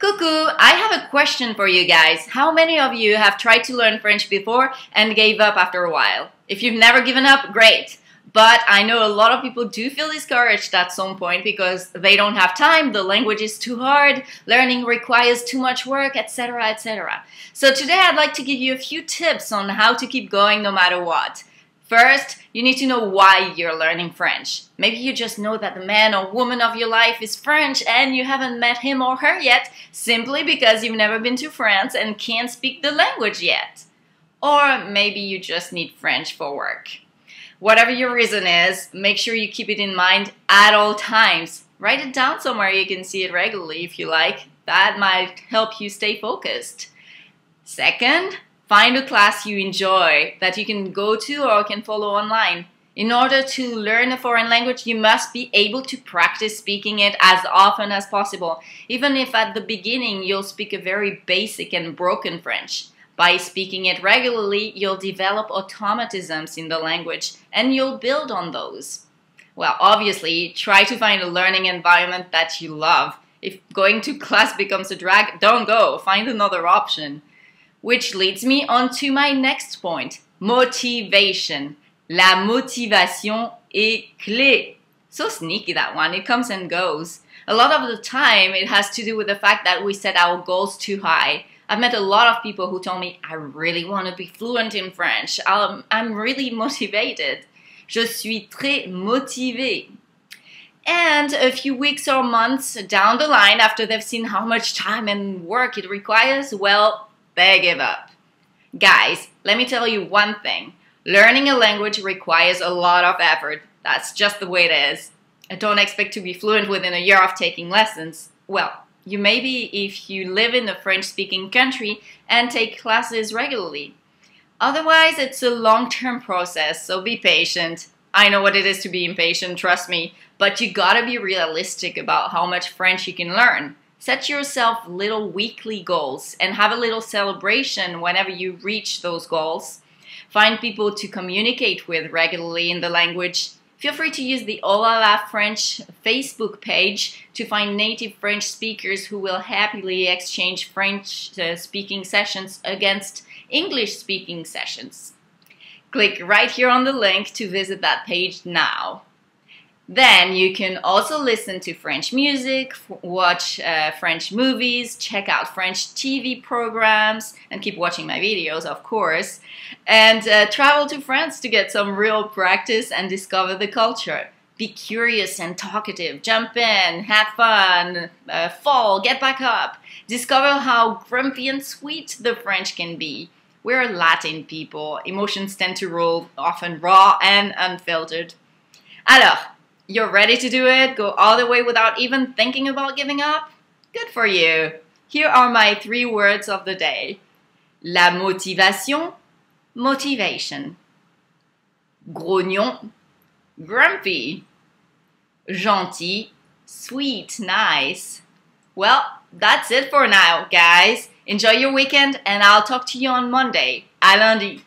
Coucou, I have a question for you guys. How many of you have tried to learn French before and gave up after a while? If you've never given up, great. But I know a lot of people do feel discouraged at some point because they don't have time, the language is too hard, learning requires too much work, etc., etc. So today I'd like to give you a few tips on how to keep going no matter what. First, you need to know why you're learning French. Maybe you just know that the man or woman of your life is French and you haven't met him or her yet simply because you've never been to France and can't speak the language yet. Or maybe you just need French for work. Whatever your reason is, make sure you keep it in mind at all times. Write it down somewhere you can see it regularly if you like. That might help you stay focused. Second, find a class you enjoy that you can go to or can follow online. In order to learn a foreign language, you must be able to practice speaking it as often as possible, even if at the beginning you'll speak a very basic and broken French. By speaking it regularly, you'll develop automatisms in the language, and you'll build on those. Well, obviously, try to find a learning environment that you love. If going to class becomes a drag, don't go. Find another option. Which leads me on to my next point, motivation. La motivation est clé. So sneaky, that one. It comes and goes. A lot of the time, it has to do with the fact that we set our goals too high. I've met a lot of people who told me, I really want to be fluent in French. I'm really motivated. Je suis très motivé. And a few weeks or months down the line, after they've seen how much time and work it requires, well, they give up. Guys, let me tell you one thing. Learning a language requires a lot of effort. That's just the way it is. Don't expect to be fluent within a year of taking lessons. Well, you may be if you live in a French-speaking country and take classes regularly. Otherwise, it's a long-term process, so be patient. I know what it is to be impatient, trust me, but you gotta be realistic about how much French you can learn. Set yourself little weekly goals and have a little celebration whenever you reach those goals. Find people to communicate with regularly in the language. Feel free to use the Oh La La French Facebook page to find native French speakers who will happily exchange French speaking sessions against English speaking sessions. Click right here on the link to visit that page now. Then you can also listen to French music, watch French movies, check out French TV programs, and keep watching my videos, of course, and travel to France to get some real practice and discover the culture. Be curious and talkative, jump in, have fun, fall, get back up. Discover how grumpy and sweet the French can be. We're Latin people. Emotions tend to rule, often raw and unfiltered. Alors, you're ready to do it? Go all the way without even thinking about giving up? Good for you. Here are my 3 words of the day. La motivation, motivation. Grognon, grumpy. Gentil, sweet, nice. Well, that's it for now, guys. Enjoy your weekend and I'll talk to you on Monday. À lundi.